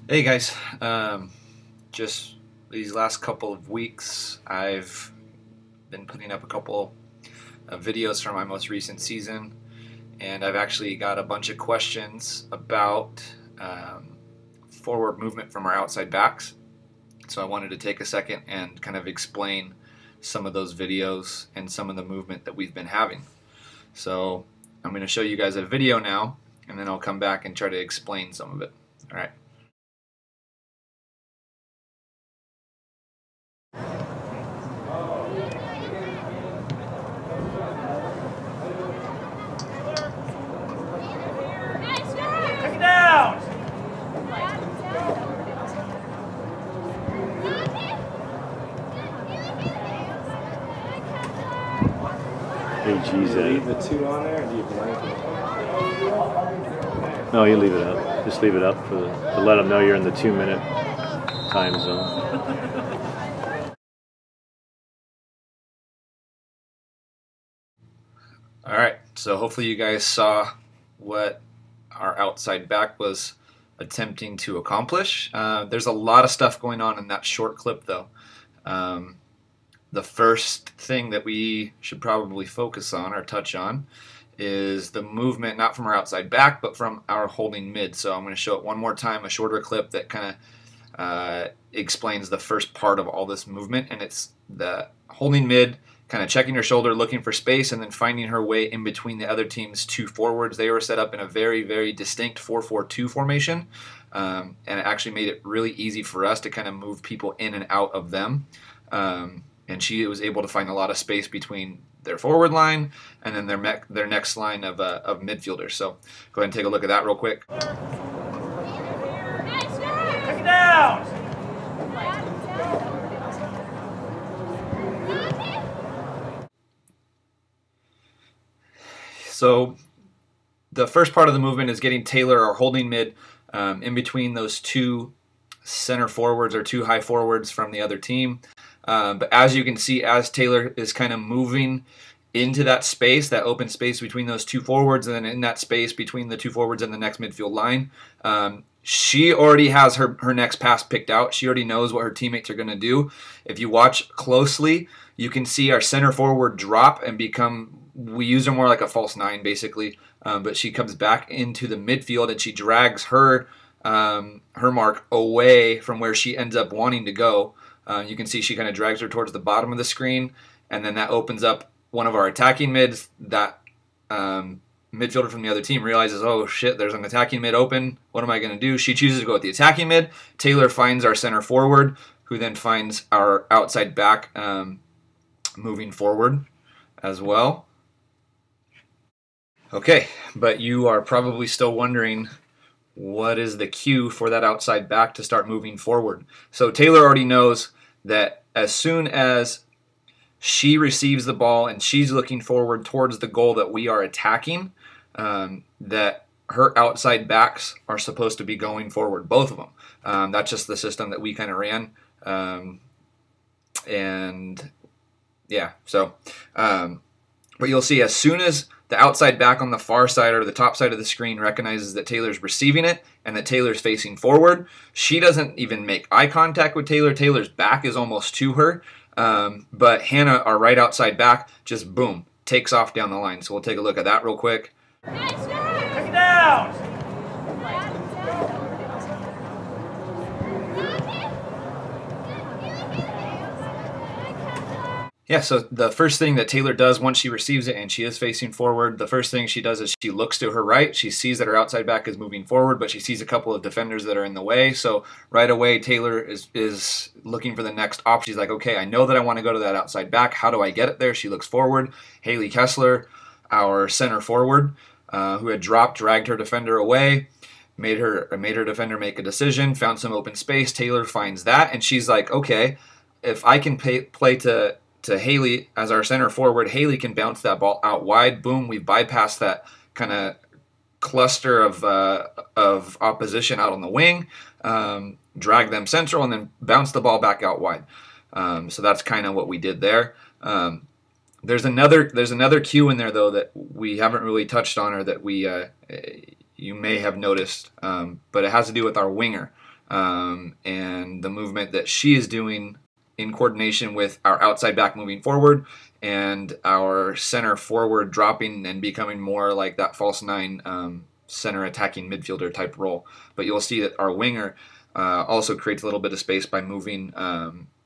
Hey guys, just these last couple of weeks, I've been putting up a couple of videos from my most recent season, and I've actually got a bunch of questions about forward movement from our outside backs. So I wanted to take a second and kind of explain some of those videos and some of the movement that we've been having. So I'm going to show you guys a video now, and then I'll come back and try to explain some of it. All right. Take it down! Hey, geez, Do you leave the 2 on there, or do you blank it? no, you leave it up. Just leave it up to let them know you're in the 2-minute time zone. All right, so hopefully you guys saw what our outside back was attempting to accomplish. There's a lot of stuff going on in that short clip, though. The first thing that we should probably focus on or touch on is the movement, not from our outside back, but from our holding mid. So I'm going to show it one more time, a shorter clip that kind of explains the first part of all this movement, and it's the holding mid, kind of checking her shoulder, looking for space, and then finding her way in between the other team's two forwards. They were set up in a very, very distinct 4-4-2 formation, and it actually made it really easy for us to kind of move people in and out of them. And she was able to find a lot of space between their forward line and then their next line of midfielders. So go ahead and take a look at that real quick. Take it down! So the first part of the movement is getting Taylor, our holding mid, in between those two center forwards or two high forwards from the other team. But as you can see, as Taylor is kind of moving into that space, that open space between those two forwards, and then in that space between the two forwards and the next midfield line, she already has her next pass picked out. She already knows what her teammates are going to do. If you watch closely, you can see our center forward drop and become, we use her more like a false 9 basically, but she comes back into the midfield and she drags her mark away from where she ends up wanting to go. You can see she kind of drags her towards the bottom of the screen, and then that opens up one of our attacking mids. That midfielder from the other team realizes, oh shit, there's an attacking mid open. What am I going to do? She chooses to go with the attacking mid. Taylor finds our center forward, who then finds our outside back moving forward as well. Okay, but you are probably still wondering, what is the cue for that outside back to start moving forward? So Taylor already knows that as soon as she receives the ball and she's looking forward towards the goal that we are attacking, that her outside backs are supposed to be going forward, both of them. That's just the system that we kind of ran. And yeah, so, but you'll see as soon as the outside back on the far side or the top side of the screen recognizes that Taylor's receiving it and that Taylor's facing forward, she doesn't even make eye contact with Taylor. Taylor's back is almost to her. But Hannah, our right outside back, just boom, takes off down the line. So we'll take a look at that real quick. Take it down! Yeah, so the first thing that Taylor does once she receives it and she is facing forward, the first thing she does is she looks to her right. She sees that her outside back is moving forward, but she sees a couple of defenders that are in the way. So right away, Taylor is looking for the next option. She's like, okay, I know that I want to go to that outside back. How do I get it there? She looks forward. Haley Kessler, our center forward, who had dropped, dragged her defender away, made her defender make a decision, found some open space. Taylor finds that, and she's like, okay, if I can play to Haley as our center forward, Haley can bounce that ball out wide. Boom, we bypass that kind of cluster of opposition out on the wing, drag them central, and then bounce the ball back out wide. So that's kind of what we did there. There's another cue in there though that we haven't really touched on, or that we you may have noticed, but it has to do with our winger. and the movement that she is doing in coordination with our outside back moving forward and our center forward dropping and becoming more like that false nine center attacking midfielder type role. But you'll see that our winger also creates a little bit of space by moving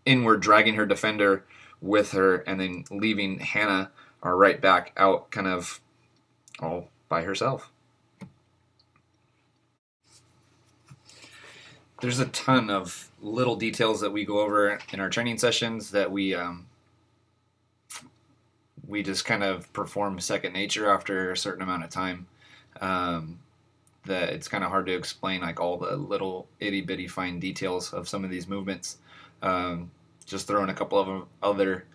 inward, dragging her defender with her, and then leaving Hannah, our right back, out kind of all by herself. There's a ton of little details that we go over in our training sessions that we just kind of perform second nature after a certain amount of time. That it's kind of hard to explain, like all the little itty bitty fine details of some of these movements. Just throwing a couple of other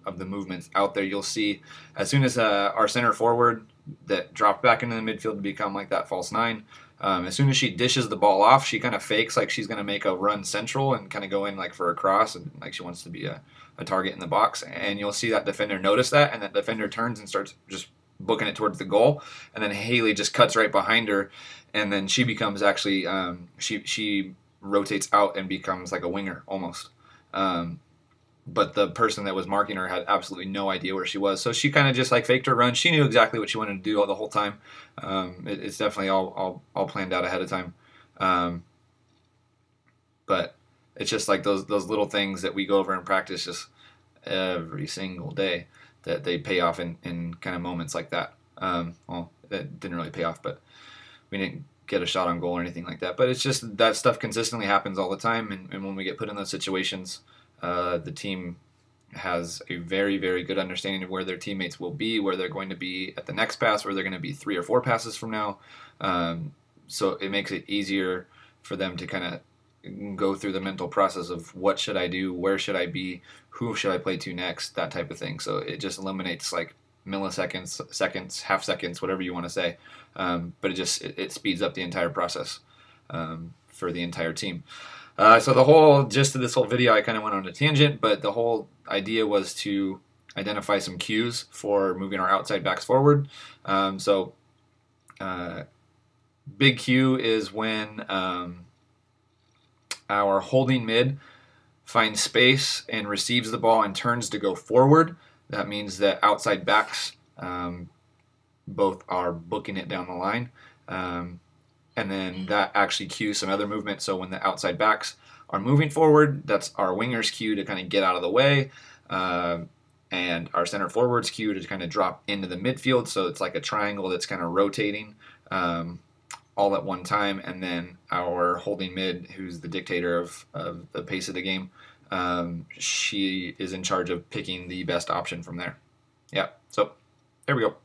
of the movements out there. You'll see as soon as our center forward that dropped back into the midfield to become like that false nine. As soon as she dishes the ball off, she kind of fakes like she's going to make a run central and kind of go in like for a cross and like she wants to be a target in the box. And you'll see that defender notice that, and that defender turns and starts just booking it towards the goal. And then Haley just cuts right behind her, and then she becomes actually she rotates out and becomes like a winger almost. But the person that was marking her had absolutely no idea where she was. So she kind of just like faked her run. She knew exactly what she wanted to do the whole time. It's definitely all planned out ahead of time. But it's just like those little things that we go over in practice just every single day that they pay off in kind of moments like that. Well, that didn't really pay off, but we didn't get a shot on goal or anything like that. But it's just that stuff consistently happens all the time. And when we get put in those situations, the team has a very, very good understanding of where their teammates will be, where they're going to be at the next pass, where they're going to be 3 or 4 passes from now. So it makes it easier for them to kind of go through the mental process of what should I do, where should I be, who should I play to next, that type of thing. So it just eliminates like milliseconds, seconds, half seconds, whatever you want to say. But it speeds up the entire process for the entire team. So the whole gist of this whole video, I kind of went on a tangent, but the whole idea was to identify some cues for moving our outside backs forward. Big cue is when our holding mid finds space and receives the ball and turns to go forward. That means that outside backs both are booking it down the line. And then that actually cues some other movement. So when the outside backs are moving forward, that's our winger's cue to kind of get out of the way. And our center forward's cue to kind of drop into the midfield. So it's like a triangle that's kind of rotating all at one time. And then our holding mid, who's the dictator of the pace of the game, she is in charge of picking the best option from there. Yeah, so there we go.